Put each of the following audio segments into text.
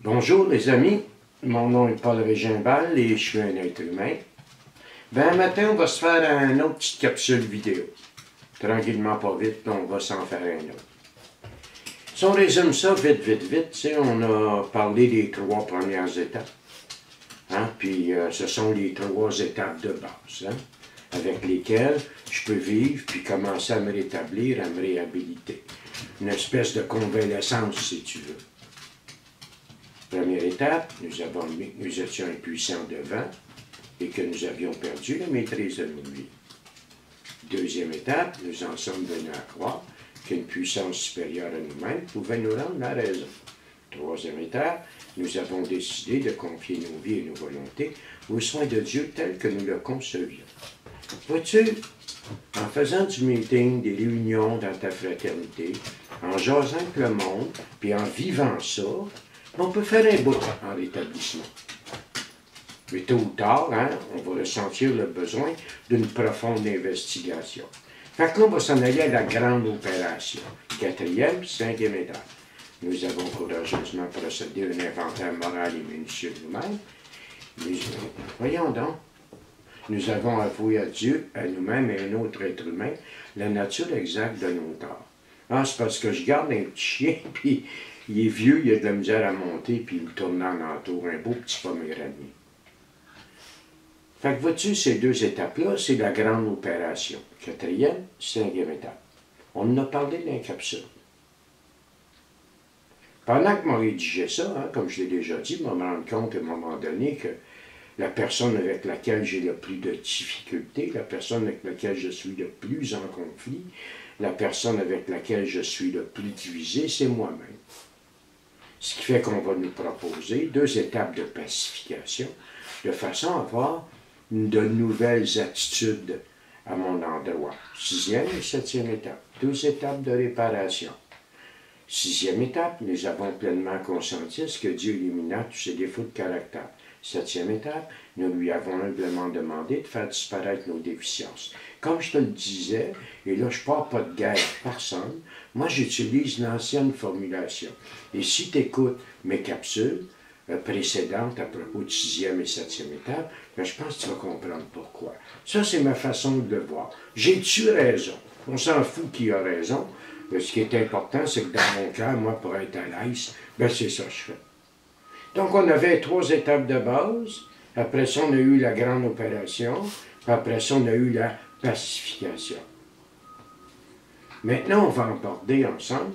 Bonjour les amis, mon nom est Paul Régimbal et je suis un être humain. Ben, un matin, on va se faire une autre petite capsule vidéo. Tranquillement, pas vite, on va s'en faire un autre. Si on résume ça vite, on a parlé des 3 premières étapes. Hein? Puis ce sont les 3 étapes de base, hein? Avec lesquelles je peux vivre puis commencer à me rétablir, à me réhabiliter. Une espèce de convalescence, si tu veux. Première étape, nous étions impuissants devant et que nous avions perdu la maîtrise de nos vies. Deuxième étape, nous en sommes venus à croire qu'une puissance supérieure à nous-mêmes pouvait nous rendre la raison. Troisième étape, nous avons décidé de confier nos vies et nos volontés aux soins de Dieu tels que nous le concevions. Vois-tu, en faisant du meeting, des réunions dans ta fraternité, en jasant avec le monde, puis en vivant ça, on peut faire un bout en rétablissement. Mais tôt ou tard, hein, on va ressentir le besoin d'une profonde investigation. Fait que là, on va s'en aller à la grande opération. 4e, 5e étape. Nous avons courageusement procédé à un inventaire moral et minutieux de nous-mêmes. Voyons donc. Nous avons avoué à Dieu, à nous-mêmes et à un autre être humain, la nature exacte de nos torts. Ah, c'est parce que je garde un petit chien, puis il est vieux, il a de la misère à monter, puis il me tourne en entour, un beau petit poméranie. Fait que vois-tu, ces 2 étapes-là, c'est la grande opération. 4e, 5e étape. On en a parlé dans la capsule. Pendant que je rédigeais ça, hein, comme je l'ai déjà dit, je me rends compte à un moment donné que la personne avec laquelle j'ai le plus de difficultés, la personne avec laquelle je suis le plus en conflit, la personne avec laquelle je suis le plus divisé, c'est moi-même. Ce qui fait qu'on va nous proposer 2 étapes de pacification, de façon à avoir de nouvelles attitudes à mon endroit. 6e et 7e étape, 2 étapes de réparation. 6e étape, nous avons pleinement consenti à ce que Dieu élimina tous ses défauts de caractère. 7e étape, nous lui avons humblement demandé de faire disparaître nos déficiences. Comme je te le disais, et là je ne pars pas de guerre à personne, moi j'utilise l'ancienne formulation. Et si tu écoutes mes capsules précédentes à propos de 6e et 7e étape, ben, je pense que tu vas comprendre pourquoi. Ça, c'est ma façon de le voir. J'ai-tu raison? On s'en fout qui a raison. Ce qui est important, c'est que dans mon cœur, moi, pour être à l'aise, ben, c'est ça que je fais. Donc, on avait 3 étapes de base. Après ça, on a eu la grande opération. Puis après ça, on a eu la pacification. Maintenant, on va aborder ensemble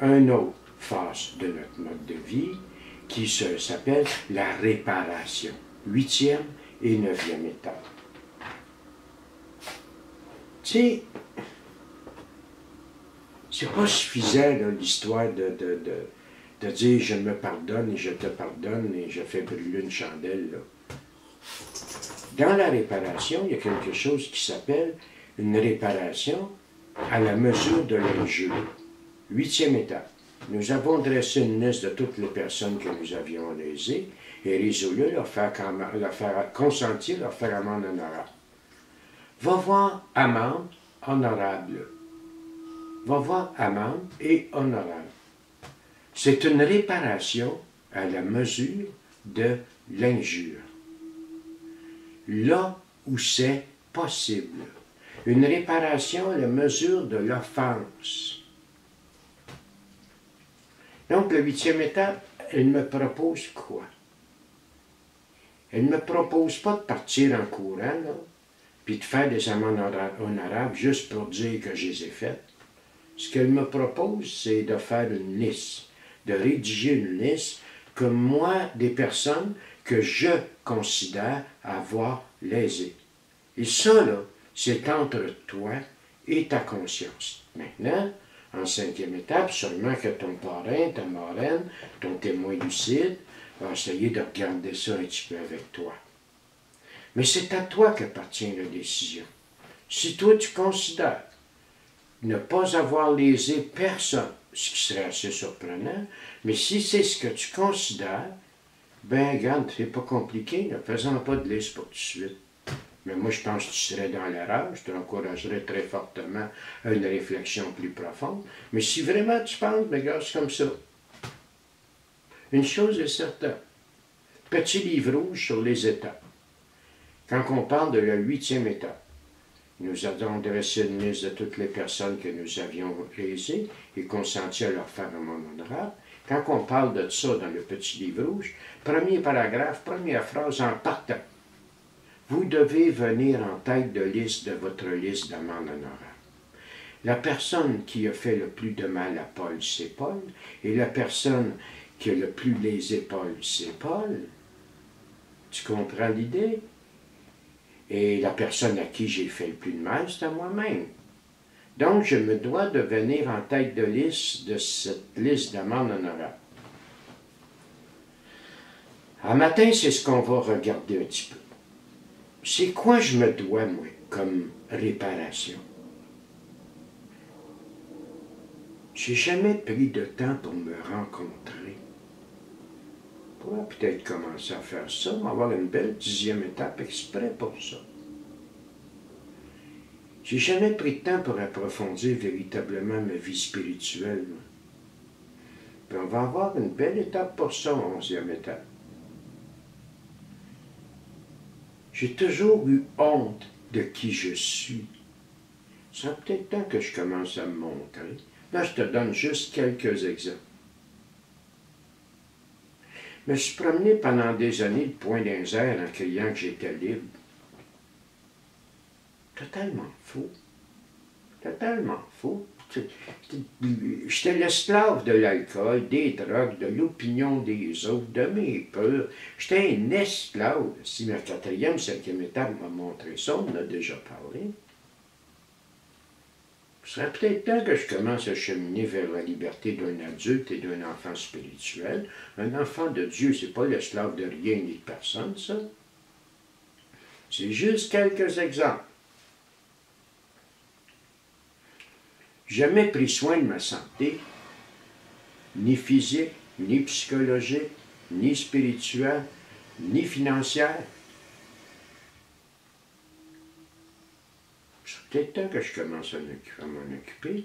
une autre phase de notre mode de vie qui s'appelle la réparation. 8e et 9e étape. Tu sais, c'est pas suffisant l'histoire de dire je me pardonne et je te pardonne et je fais brûler une chandelle. Là. Dans la réparation, il y a quelque chose qui s'appelle une réparation à la mesure de l'injure. 8e étape. Nous avons dressé une liste de toutes les personnes que nous avions lésées et résolu leur faire consentir leur faire amende honorable. Va voir amende honorable. Va voir amende et honorable. C'est une réparation à la mesure de l'injure. Là où c'est possible. Une réparation à la mesure de l'offense. Donc, la 8e étape, elle me propose quoi? Elle ne me propose pas de partir en courant, là, puis de faire des amendes honorables juste pour dire que je les ai faites. Ce qu'elle me propose, c'est de faire une liste, de rédiger une liste que moi, des personnes que je considère avoir lésées. Et ça, là, c'est entre toi et ta conscience. Maintenant, en 5e étape, seulement que ton parrain, ta marraine, ton témoin lucide, va essayer de regarder ça un petit peu avec toi. Mais c'est à toi qu'appartient la décision. Si toi, tu considères ne pas avoir lésé personne, ce qui serait assez surprenant, mais si c'est ce que tu considères, ben regarde, c'est pas compliqué, ne faisons pas de liste pour tout de suite. Mais moi, je pense que tu serais dans l'erreur, je t'encouragerais très fortement à une réflexion plus profonde. Mais si vraiment tu penses, ben regarde, c'est comme ça. Une chose est certaine. Petit livre rouge sur les étapes. Quand on parle de la 8e étape, nous avons dressé une liste de toutes les personnes que nous avions lésées et consenti à leur faire un monde honorable. Quand on parle de ça dans le petit livre rouge, premier paragraphe, première phrase en partant. Vous devez venir en tête de liste de votre liste d'amende honorable. La personne qui a fait le plus de mal à Paul, c'est Paul, et la personne qui a le plus lésé Paul, c'est Paul. Tu comprends l'idée? Et la personne à qui j'ai fait le plus de mal, c'est à moi-même. Donc, je me dois de venir en tête de liste de cette liste d'amendes honorables. Un matin, c'est ce qu'on va regarder un petit peu. C'est quoi je me dois, moi, comme réparation? J'ai jamais pris de temps pour me rencontrer. Je pourrais peut-être commencer à faire ça, m'avoir une belle 10e étape exprès pour ça. J'ai jamais pris de temps pour approfondir véritablement ma vie spirituelle. Puis on va avoir une belle étape pour ça, 11e étape. J'ai toujours eu honte de qui je suis. Ça serait peut-être temps que je commence à me montrer. Là, je te donne juste quelques exemples. Je me suis promené pendant des années le poing dans les airs en criant que j'étais libre. Totalement faux. Totalement faux. J'étais l'esclave de l'alcool, des drogues, de l'opinion des autres, de mes peurs. J'étais un esclave. Si ma 4e, 5e étape m'a montré ça, on en a déjà parlé. Ce serait peut-être temps que je commence à cheminer vers la liberté d'un adulte et d'un enfant spirituel. Un enfant de Dieu, c'est pas l'esclave de rien ni de personne, ça. C'est juste quelques exemples. Jamais pris soin de ma santé, ni physique, ni psychologique, ni spirituelle, ni financière. C'est peut-être temps que je commence à m'en occuper,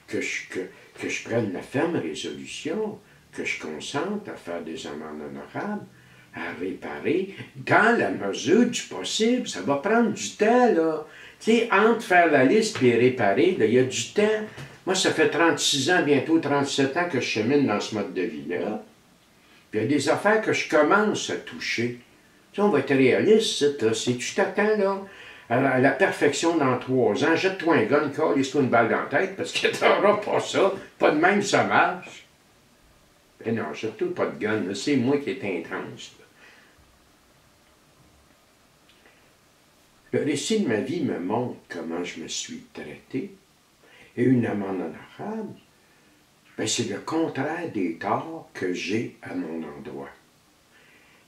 que je prenne la ferme résolution, que je consente à faire des amendes honorables, à réparer, dans la mesure du possible. Ça va prendre du temps, là. Tu sais, entre faire la liste et réparer, il y a du temps. Moi, ça fait 36 ans, bientôt 37 ans que je chemine dans ce mode de vie-là. Puis il y a des affaires que je commence à toucher. Tu sais, on va être réaliste, si tu t'attends, là, à la perfection dans 3 ans, jette-toi un gun, colle-toi une balle dans la tête, parce que tu n'auras pas ça. Pas de même, ça marche. Ben non, surtout pas de gun, c'est moi qui est intense. Le récit de ma vie me montre comment je me suis traité. Et une amende honorable, ben c'est le contraire des torts que j'ai à mon endroit.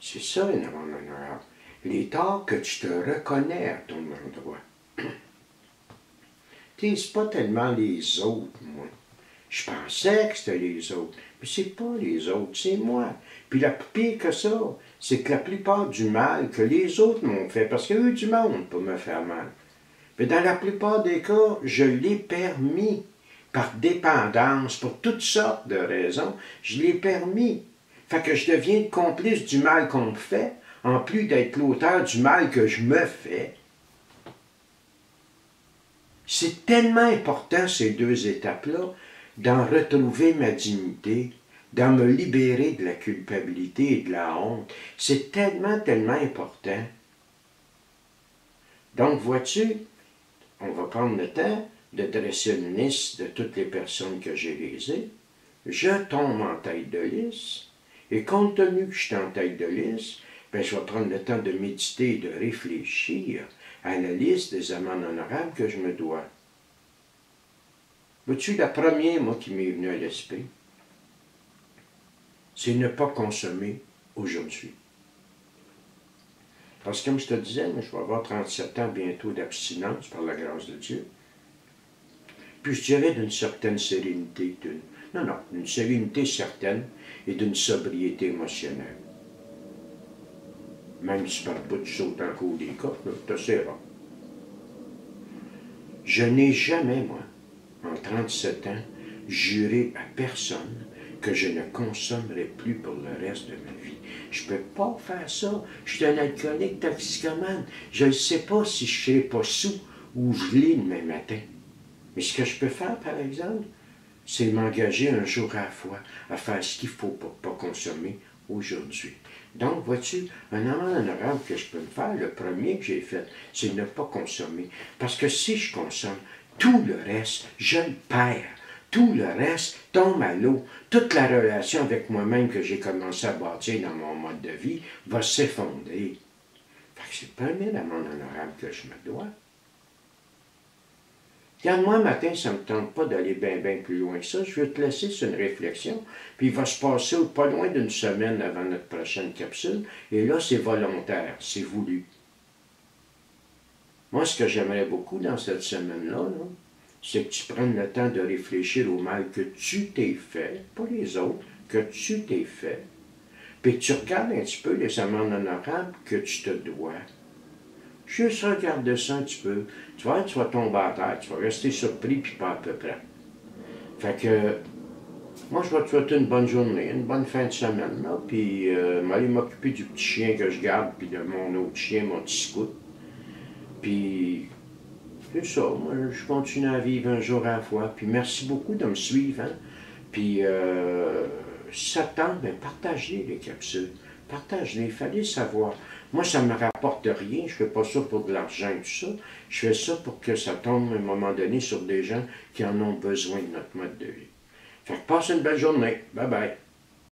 C'est ça une amende honorable. Les torts que tu te reconnais à ton endroit. Tu sais, c'est pas tellement les autres, moi. Je pensais que c'était les autres, mais c'est pas les autres, c'est moi. Puis la pire que ça, c'est que la plupart du mal que les autres m'ont fait, parce qu'il y a eu du monde pour me faire mal, mais dans la plupart des cas, je l'ai permis par dépendance, pour toutes sortes de raisons, je l'ai permis. Fait que je deviens complice du mal qu'on me fait, en plus d'être l'auteur du mal que je me fais. C'est tellement important, ces 2 étapes-là, d'en retrouver ma dignité, d'en me libérer de la culpabilité et de la honte. C'est tellement, tellement important. Donc, vois-tu, on va prendre le temps de dresser une liste de toutes les personnes que j'ai lésées. Je tombe en tête de liste. Et compte tenu que je suis en tête de liste, ben, je vais prendre le temps de méditer et de réfléchir à la liste des amendes honorables que je me dois. Vois-tu, la première, moi, qui m'est venue à l'esprit, c'est ne pas consommer aujourd'hui. Parce que comme je te disais, moi, je vais avoir 37 ans bientôt d'abstinence par la grâce de Dieu. Puis je dirais d'une certaine sérénité, d'une sérénité certaine et d'une sobriété émotionnelle. Même si par bout tu sautes en cours des coffres, c'est assez rare. Je n'ai jamais, moi, en 37 ans, juré à personne que je ne consommerai plus pour le reste de ma vie. Je ne peux pas faire ça. Je suis un alcoolique toxicomane. Je ne sais pas si je ne serai pas sous ou gelé demain matin. Mais ce que je peux faire, par exemple, c'est m'engager un jour à la fois à faire ce qu'il faut pour ne pas consommer aujourd'hui. Donc, vois-tu, un amende honorable que je peux me faire, le premier que j'ai fait, c'est ne pas consommer. Parce que si je consomme, tout le reste, je le perds. Tout le reste tombe à l'eau. Toute la relation avec moi-même que j'ai commencé à bâtir dans mon mode de vie va s'effondrer. Fait que c'est le premier amende honorable que je me dois. Regarde, moi, matin, ça ne me tente pas d'aller bien plus loin que ça. Je vais te laisser sur une réflexion. Puis il va se passer pas loin d'une semaine avant notre prochaine capsule. Et là, c'est volontaire, c'est voulu. Moi, ce que j'aimerais beaucoup dans cette semaine-là, c'est que tu prennes le temps de réfléchir au mal que tu t'es fait, pas les autres, que tu t'es fait. Puis que tu regardes un petit peu les amendes honorables que tu te dois. Juste regarde ça un petit peu. Tu vas tomber à terre, tu vas rester surpris, puis pas à peu près. Fait que, moi, je vais te souhaiter une bonne journée, une bonne fin de semaine, là, puis m'aller m'occuper du petit chien que je garde, puis de mon autre chien, mon petit scout. Puis, c'est ça, moi, je continue à vivre un jour à la fois, puis merci beaucoup de me suivre, hein. Puis, si ça te tente, ben, partage-les capsules. Partage-les, il fallait savoir. Moi, ça ne me rapporte rien, je ne fais pas ça pour de l'argent et tout ça. Je fais ça pour que ça tombe à un moment donné sur des gens qui en ont besoin de notre mode de vie. Fait que passe une belle journée. Bye bye.